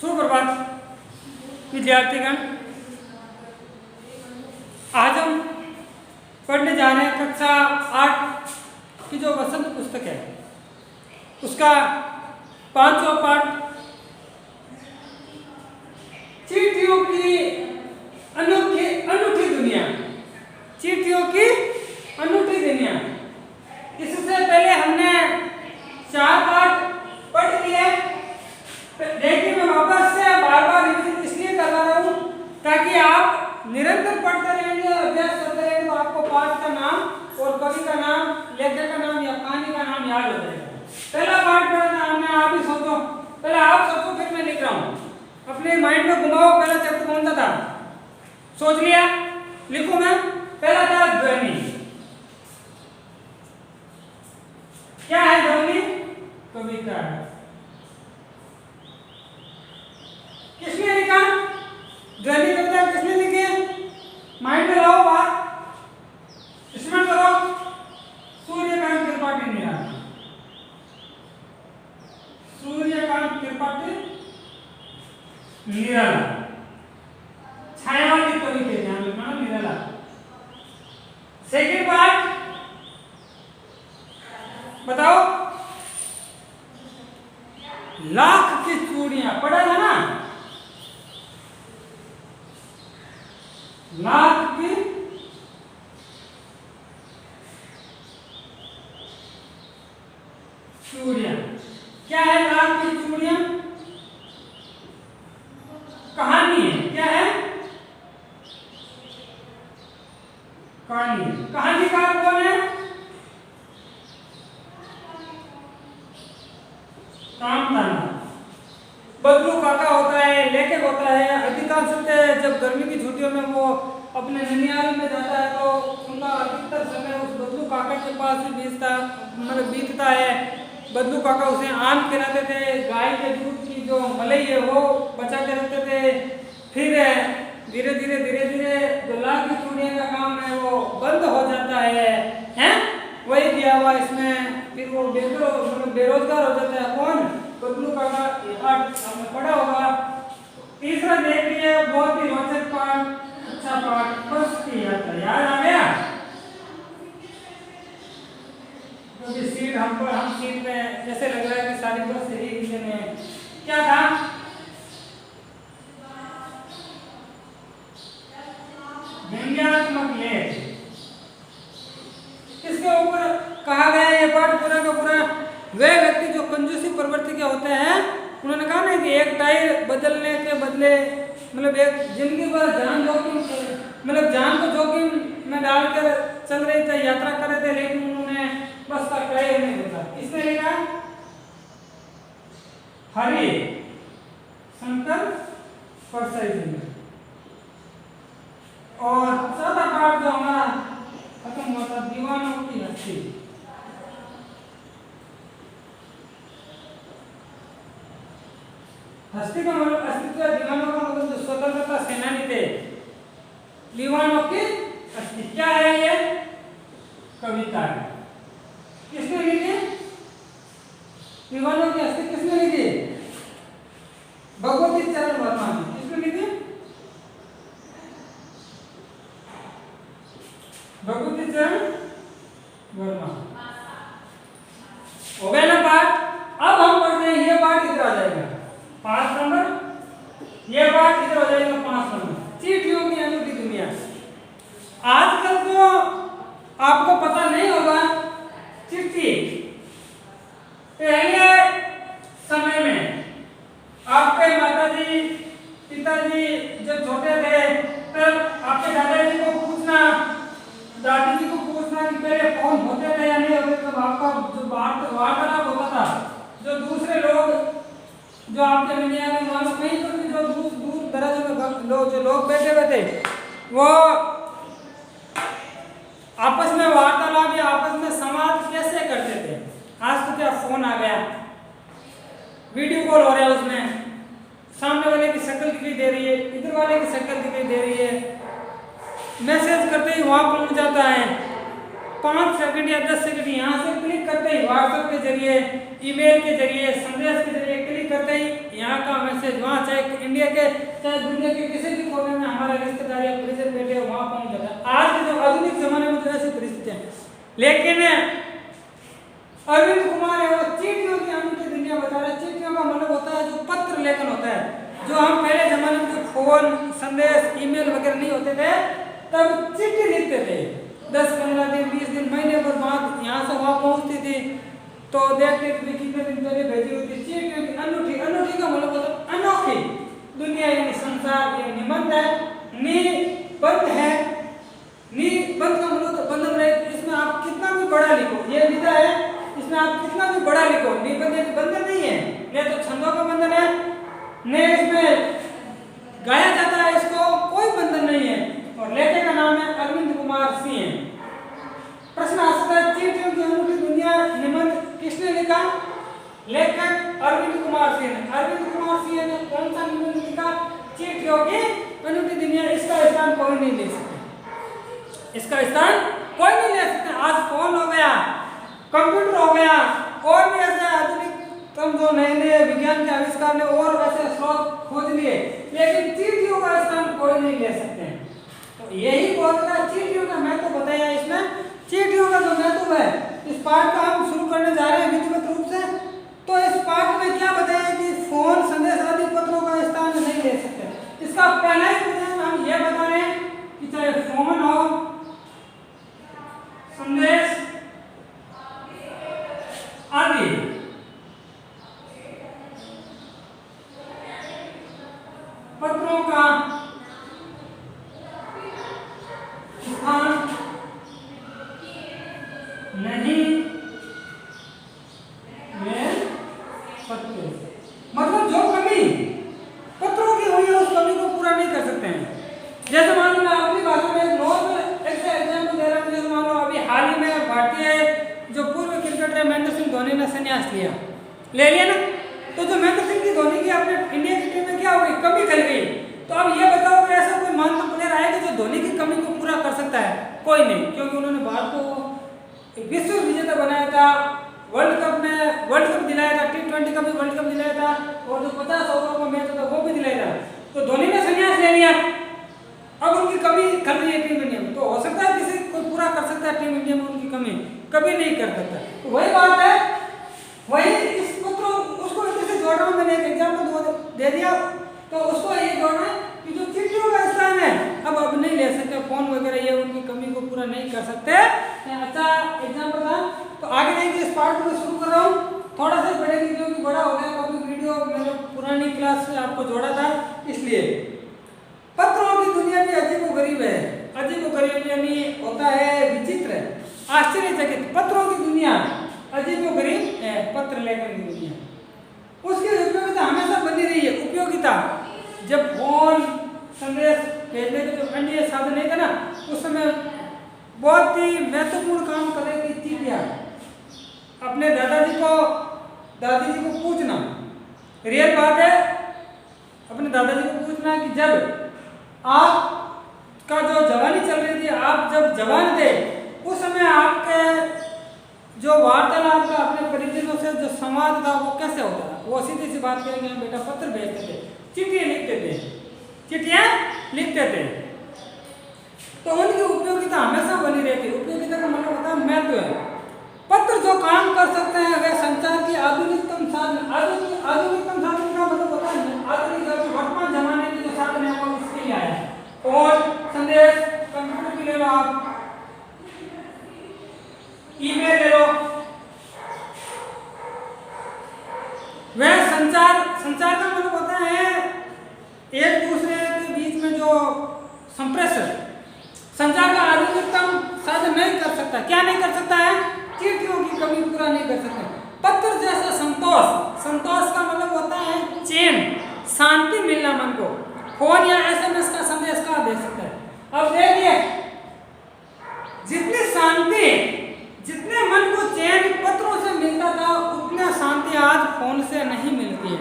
सुप्रभात विद्यार्थीगण। आज हम पढ़ने जा रहे हैं कक्षा 8 की जो वसंत पुस्तक है उसका 5वां पाठ चींटियों की अनूठी दुनिया। चींटियों की अनूठी दुनिया। इससे पहले हमने 4 पाठ पढ़ लिए। देखिए मैं वापस से बार बार रिवीजन इसलिए कर रहा हूँ ताकि आप निरंतर पढ़ते रहेंगे, अभ्यास करते रहेंगे तो आपको पाठ का नाम और कवि का नाम, लेखक का नाम या कहानी का नाम याद हो जाएगा। पहला पाठ पढ़ा था हमने, आप ही सोचो, पहले आप सोचो फिर मैं लिख रहा हूँ। अपने माइंड में घुमाओ, पहला चैप्टर कौन सा था? सोच लिया? लिखूं मैं? पहला था ध्वनि। क्या है ध्वनि? कविता है। किसने लिखा? ध्वनि कविता किसने लिखी? माइंड में लाओ बात, स्मरण करो। सूर्यकांत त्रिपाठी ने लिखा। सूर्यकांत त्रिपाठी निराला। छायावादी कवि थे, ध्यान रखना, निराला। सेकंड पार्ट बताओ। लाख की चूड़ियां पढ़ा था ना? लाख की चूड़ियां। क्या है लाख की चूड़ियां? कहानी है। क्या है? कहानी। कहानीकार कौन है? कामताना। बदलू काका होता है, लेखक होता है। अधिकांश जब गर्मी की छुट्टियों में वो अपने ननिहाल में जाता है तो उनका अधिकतर समय उस बदलू काका के पास ही बीतता है। बदलू काका उसे आम खिलाते थे, गाय के दूध की जो मलाई है वो बचा के रखते थे। फिर धीरे धीरे जो लाख की चूड़ियां का काम है वो बंद हो जाता है, हैं? वही दिया हुआ इसमें। फिर वो बेरोजगार हो जाता है। कौन? बदलू काका। ये पाठ आपने पढ़ा होगा। तीसरा देख लिया, बहुत ही रोचक पाठ, अच्छा पाठ, बस की याद आ गया। क्योंकि सीट हम सीट में जैसे लग रहा है कि सारी बस यही रीजन है। क्या था? व्यंग्यात्मक लेख। इसके ऊपर कहा गया ये पाठ पूरा का पूरा वे व्यक्ति जो कंजूसी प्रवृत्ति के होते हैं, उन्होंने कहा ना कि एक टायर बदलने के बदले एक जिंदगी भर जान जोखिम जान को जोखिम में डालकर चल रहे थे, यात्रा कर रहे थे, लेकिन उन्होंने बस का टायर नहीं बदला। किसने लिखा? हरि शंकर परसाई जी ने। और चौथा पाठ जो हमारा खत्म हुआ था, दीवानों की हस्ती। हस्ती का मतलब अस्तित्व, दीवानों का मतलब जो स्वतंत्रता सेनानी थे, दीवानों की हस्ती। क्या है ये? कविता है। किसने लिखी? दीवानों की हस्ती किसने लिखी? भगवती चरण वर्मा ने। किसने लिखी? भगवती चरण वर्मा। हो गया ना पाठ? अब हम पढ़ते हैं ये पाठ, इधर आ जाएगा 5 नंबर। ये पाठ इधर हो जाएगा 5 नंबर। चींटियों की अनूठी दुनिया। आजकल तो आपको पता नहीं होगा, चींटी पहले समय में आपके माताजी पिताजी जब छोटे थे तब आपके दादाजी को पूछना, दादी जी को पूछना कि पहले फोन होते थे या नहीं होते, तब आपका जो वार्तालाप होता था, जो दूसरे लोग जो आपके दुनिया में मानो कहीं पर भी जो दूर दराज में जो लोग बैठे हुए थे वो आपस में वार्तालाप या आपस में संवाद कैसे करते थे? आज तो क्या फोन आ गया, वीडियो कॉल हो रहा है, उसमें सामने वाले की शक्ल दिखाई दे रही है, इधर वाले की शक्ल दिखाई दे रही है, मैसेज करते ही वहां पहुंच जाता है। 5 सेकंड या 10 सेकंड यहाँ से क्लिक करते ही व्हाट्सएप के जरिए, ईमेल के जरिए, संदेश के जरिए क्लिक करते ही यहाँ का मैसेज वहाँ, चाहे लेके चाहे दुनिया के किसी भी कोने में हमारा रिश्तेदार या परिजन बैठे हो वहां पहुंच जाता है। आज के जो आधुनिक जमाने में तो ऐसी परिस्थिति है, लेकिन अरविंद कुमार है वो चिट्ठियों की अनूठी दुनिया बता रहे हैं। चिट्ठियों का मतलब होता है जो पत्र लेखन होता है, जो हम पहले जमाने में जो फोन संदेश ईमेल वगैरह नहीं होते थे तब चिट्ठी लिखते थे, 10-15 दिन 20 दिन महीने भर बाद यहाँ से वहाँ पहुँचती थी, तो देखते थे कितने दिन पहले भेजी हुई थी। चिट्ठियों की अनूठी, अनूठी का मतलब होता है अनोखी दुनिया, यानी संसार ये निबंध है, निबंध है, निबंध का मतलब तो बंधन रहे, इसमें आप कितना भी बड़ा लिखो, ये विधा है, इसमें आप कितना भी बड़ा लिखो, निबंध एक बंधन नहीं है, न तो छंदों का बंधन है, न इसमें गाया जाता है, इसको कोई बंधन नहीं है। और लेखक का नाम है अरविंद कुमार सिंह। प्रश्न आ सकता है चिट्ठियों की अनूठी दुनिया निबंध किसने लिखा? लेखक अरविंद कुमार सिंह ने। अरविंद कुमार सिंह ने कौन सा निबंध लिखा? चिट्ठियों की अनूठी दुनिया। इसका स्थान कोई नहीं ले सकता, इसका स्थान कोई नहीं ले सकता। आज फोन हो गया, कंप्यूटर हो गया, और भी ऐसे आधुनिक तम जो नए नए विज्ञान के आविष्कार ने और वैसे स्रोत खोज लिए, लेकिन चिट्ठियों का स्थान कोई नहीं ले सकते हैं। तो यही बोलता है चिट्ठियों का महत्व तो बताया इसमें। चिट्ठियों का जो महत्व है, इस पाठ का हम शुरू करने जा रहे हैं विधिवत रूप से। तो इस पाठ में क्या बताया कि फोन संदेश आदि पत्रों का स्थान नहीं ले सकते। इसका पहला ही प्रश्न हम यह बता रहे हैं कि चाहे फोन हो, संदेश आदि पत्रों का स्थान नहीं ले सकते। मतलब जो कमी पत्रों की हुई है उस कमी को पूरा नहीं कर सकते हैं। जैसे मान लो मैं अपनी भाषा में नॉर्मल एग्जाम्पल दे रहा हूँ। जैसे मान लो अभी हाल ही में भारतीय जो पूर्व क्रिकेटर महेंद्र सिंह धोनी ने संन्यास ले लिया ना, तो जो महेंद्र सिंह की धोनी की अपने इंडिया की टीम में क्या हो गई, कमी खल गई। तो अब ये बताओ कि ऐसा कोई मानव प्लेयर आएगा जो धोनी की कमी को पूरा कर सकता है? कोई नहीं, क्योंकि उन्होंने भारत को विश्व विजेता बनाया था, वर्ल्ड कप दिलाया था, T20 का भी वर्ल्ड कप दिलाया था, और जो 50 ओवरों का मैच होता वो भी दिलाया था। तो धोनी ने संन्यास ले लिया, अब उनकी कमी खल रही है टीम इंडिया में। तो हो सकता है किसी कोई पूरा कर सकता है टीम इंडिया में उनकी कमी, कभी नहीं कर सकता। तो वही बात है, वही इस पत्रों उसको इसी से जोड़ रहा हूँ। मैंने एक एग्जाम्पल दे दिया, तो उसको ये जोड़ना है कि जो चिट्ठियों का स्थान है अब नहीं ले सकते, फोन वगैरह ये उनकी कमी को पूरा नहीं कर सकते। अच्छा एग्जाम्पल था। तो आगे नहीं इस पार्ट को शुरू कर रहा हूँ, थोड़ा सा बढ़ेगी क्योंकि बड़ा हो गया, क्योंकि वीडियो मैंने पुरानी क्लास से आपको जोड़ा था इसलिए। पत्रों की दुनिया भी अजीबोगरीब है। अजीबोगरीब यानी होता है विचित्र, आश्चर्यचकित। पत्रों की दुनिया अजीबोगरीब है, पत्र लेखन की दुनिया। उसकी उपयोगिता हमेशा बनी रही है। उपयोगिता जब फोन संदेश भेजने के जो अन्य साधन नहीं थे ना, उस समय बहुत ही महत्वपूर्ण काम कर रही थी चिट्ठियाँ। अपने दादाजी को पूछना, रियल बात है, अपने दादाजी को पूछना कि जब आपका जो जवानी चल रही थी, आप जब जवान थे, उस समय आपके जो वार्तालाप का अपने परिजनों से जो संवाद था वो कैसे होता था? वो सीधी सी बात करेंगे, हम बेटा पत्र भेजते थे, चिट्ठियाँ लिखते थे। तो उनकी उपयोगिता हमेशा बनी रहती है। उपयोगिता का मतलब होता है महत्व है। पत्र जो काम कर सकते हैं वह संचार की आधुनिकतम साधन। आधुनिकतम साधन का मतलब होता है आधुनिक वर्तमान जमाने के जो साधन है वो इसके लिए आया है। और संदेश कंप्यूटर की ले लो, आप ईमेल ले लो, वह संचार का मतलब होता है एक दूसरे के बीच में जो संप्रेषण। संचार का आधुनिकतम साधन नहीं कर सकता। क्या नहीं कर सकता है? चिट्ठियों की कमी पूरा नहीं कर सकता। पत्र जैसा संतोष का मतलब होता है चैन, शांति मिलना मन को। फोन या SMS का संदेश कहाँ दे सकता है? अब देखिए, जितनी शांति, जितने मन को चैन पत्रों से मिलता था, उतना शांति आज फोन से नहीं मिलती है।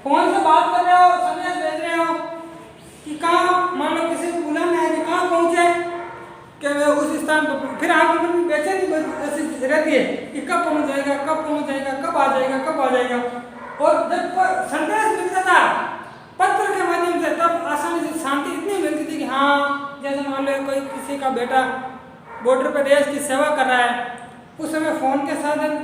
फोन से बात कर रहे हो, संदेश भेज रहे हो कि कहाँ, मान लो किसी को बुलाना है कि कहाँ पहुँचे, कि वे उस स्थान पर, फिर आपके मन में बेचैनी ऐसी रहती है कि कब पहुँच जाएगा, कब आ जाएगा। और जब संदेश मिलता था पत्र के हाँ, जैसे मान लो कोई किसी का बेटा बॉर्डर पर देश की सेवा कर रहा है, उस समय फ़ोन के साधन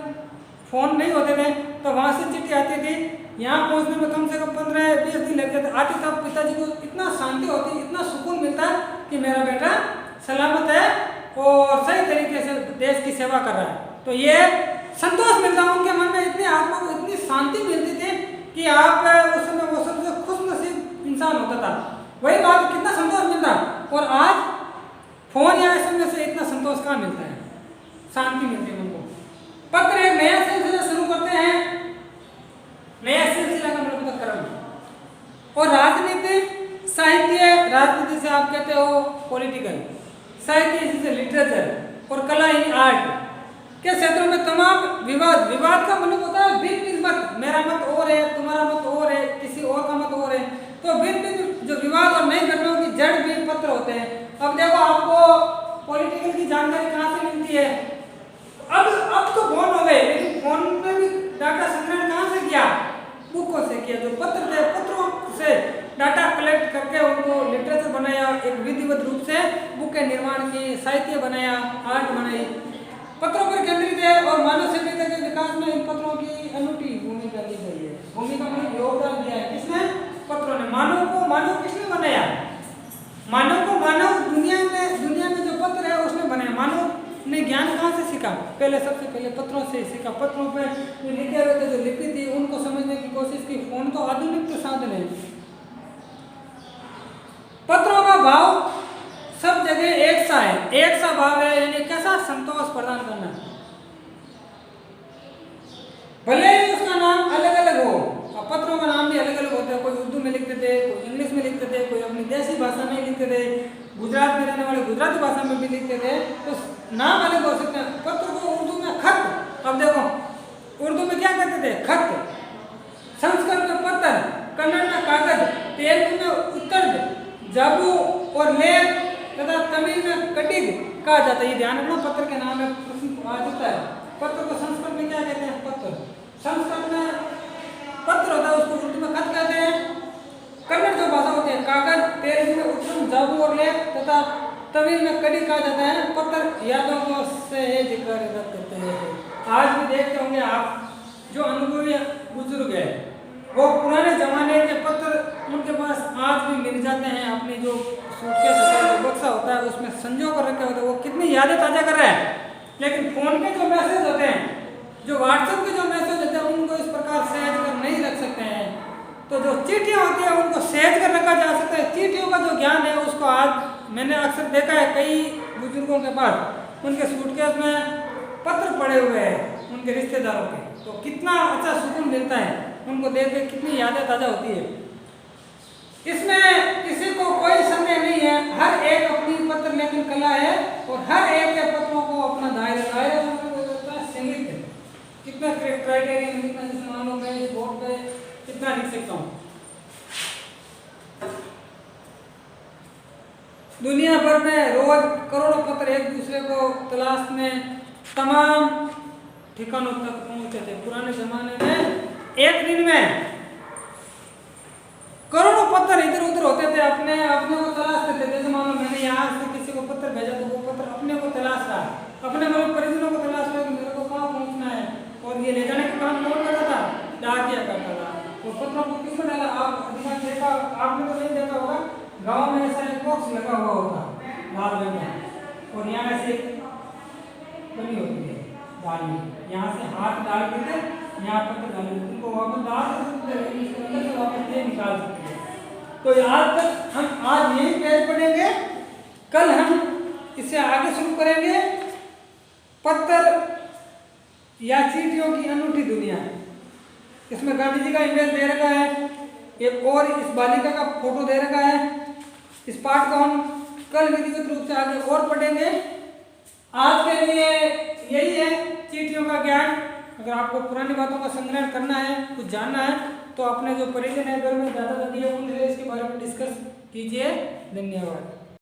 फ़ोन नहीं होते थे, तो वहाँ से चिट्ठी आती थी, यहाँ पहुँचने में कम से कम 15-20 दिन लगते थे। आते तब पिताजी को इतना शांति होती, इतना सुकून मिलता कि मेरा बेटा सलामत है और सही तरीके से देश की सेवा कर रहा है। तो ये संतोष मिलता, उनके मन में इतनी आत्मा को इतनी शांति मिलती थी कि आप उस समय वो सबसे खुशनसीब इंसान होता था। वही बात, कितना संतोष मिलता। और आज फोन या एसएमएस से इतना संतोष कहाँ मिलता है, शांति मिलती है उनको। पत्र एक नया सिलसिला शुरू करते हैं, नया सिलसिला का मतलब कर्म। और राजनीति, साहित्य, राजनीति से आप कहते हो पॉलिटिकल, साहित्य जिसे लिटरेचर और कला यानी आर्ट के क्षेत्रों में तमाम विवाद, विवाद का मतलब होता है भिन्न भिन्न मत, मेरा मत और है, तुम्हारा मत और है, किसी और का मत और है। तो भिन्न भिन्न जो विवाद और नई घटनाओं की जड़ भी पत्र होते हैं। अब देखो आपको पॉलिटिकल की जानकारी कहाँ से मिलती है, अब तो फोन हो गए, लेकिन फोन में भी डाटा संग्रहण कहाँ से किया, बुकों से किया। जो पत्र थे, पत्रों से डाटा कलेक्ट करके उनको लिटरेचर बनाया, एक विधिवत रूप से बुक के निर्माण की, साहित्य बनाया, आर्ट बनाई, पत्रों पर केंद्रित है। और मानव सभ्यता के विकास में इन पत्रों की अनूठी भूमिका दी गई है। भूमिका में योगदान दिया है किसने, पत्रों ने। मानव को मानव किसने बनाया, मानव को मानव दुनिया में जो पत्र है उसने बनाया। मानव ने ज्ञान कहाँ से सीखा, पहले सबसे पहले पत्रों से सीखा। पत्रों पर जो लिखे हुए थे, जो लिपि थी, उनको समझने की कोशिश की। फोन तो आधुनिक साधन है। पत्रों का भाव सब जगह एक सा है, एक सा भाव है, यानी कैसा, संतोष प्रदान करना। भले ही उसका नाम अलग अलग हो, और पत्रों का नाम भी अलग अलग होता है। कोई उर्दू में लिखते थे, कोई इंग्लिश में लिखते थे, कोई अपनी देसी भाषा में लिखते थे, गुजरात में रहने वाले गुजराती भाषा में भी लिखते थे, तो नाम अलग हो सकते हैं। पत्र को उर्दू में खत, अब देखो उर्दू में क्या कहते थे, खत, संस्कृत में पत्र, कन्नड़ में कागज, तेलुगु में उत्तर, जाबू और लेख तथा तमिल में कटिग कहा जाता है। ये ध्यान रखना, पत्र के नाम में प्रश्न आ जाता है। पत्र को संस्कृत में क्या कहते हैं, पत्र। संस्कृत में पत्र होता है, उसको उर्दू में खत कहते हैं। कन्नड़ जो भाषा होती है कागज, तेलुगु में उत्तम, जाबू और लेख तथा तमिल में कड़ी कहा जाता है। पत्र यादों को सहज करते हैं। आज भी देखते होंगे आप, जो अनुभवी बुजुर्ग है, वो पुराने जमाने के पत्र उनके पास आज भी मिल जाते हैं। अपनी जो सूटकेस होता है, जो बक्सा होता है, उसमें संजो कर रखे होते हैं। वो कितनी यादें ताज़ा कर रहा है। लेकिन फोन के जो मैसेज होते हैं, जो व्हाट्सएप के जो मैसेज होते हैं, उनको इस प्रकार सहज कर नहीं रख सकते हैं। तो जो चिट्ठियाँ होती है उनको सहज कर रखा जा सकता है। चिट्ठियों का जो ज्ञान है उसको आज मैंने अक्सर देखा है कई बुजुर्गों के पास, उनके सूटकेस में पत्र पड़े हुए हैं उनके रिश्तेदारों के। तो कितना अच्छा सुकून मिलता है, उनको देख के कितनी यादें ताज़ा होती है। इसमें किसी को कोई संदेह नहीं है, हर एक अपनी पत्र लेखन कला है और हर एक के पत्रों को अपना दायरा सीमित है। कितना क्राइटेरिया, कितना, जैसे मान लो मैं इस बोर्ड पे कितना लिख सकता हूँ। दुनिया भर में रोज करोड़ों पत्र एक दूसरे को तलाश में तमाम ठिकानों तक पहुंचते थे। पुराने जमाने में एक दिन में करोड़ों पत्र इधर उधर होते थे, अपने को तलाशते थे। जैसे मान लो मैंने यहाँ से किसी को पत्र भेजा, तो वो पत्र अपने को तलाश रहा, अपने मतलब परिजनों को तलाश रहा कि मेरे को कहाँ पहुँचना है, और ये ले जाने का काम कौन करता था, डाकिया करता था। वो पत्रों को किसमें डाला, आप अधिकांश देखा, आपने तो नहीं देखा होगा, गाँव में ऐसा एक बॉक्स लगा हुआ होता लाल रंग का, और यहाँ ऐसे बनी होती है दाल में, यहाँ से हाथ डाल के यहाँ पत्र डाल देते, उनको वापस डाल सकते हैं, इसके अंदर से वापस ये निकाल सकते हैं। तो आज तक हम आज यही पेज पढ़ेंगे, कल हम इससे आगे शुरू करेंगे पत्र या चिट्ठियों की अनूठी दुनिया। इसमें गांधी जी का इमेज दे रखा है, एक और इस बालिका का फोटो दे रखा है। इस पाठ को हम कल विधिवत रूप से आगे और पढ़ेंगे। आज के लिए यही है चिट्ठियों का ज्ञान। अगर आपको पुरानी बातों का संग्रहण करना है, कुछ जानना है, तो अपने जो परिजन है घर में, दादा दादी है, उनसे इसके बारे में डिस्कस कीजिए। धन्यवाद।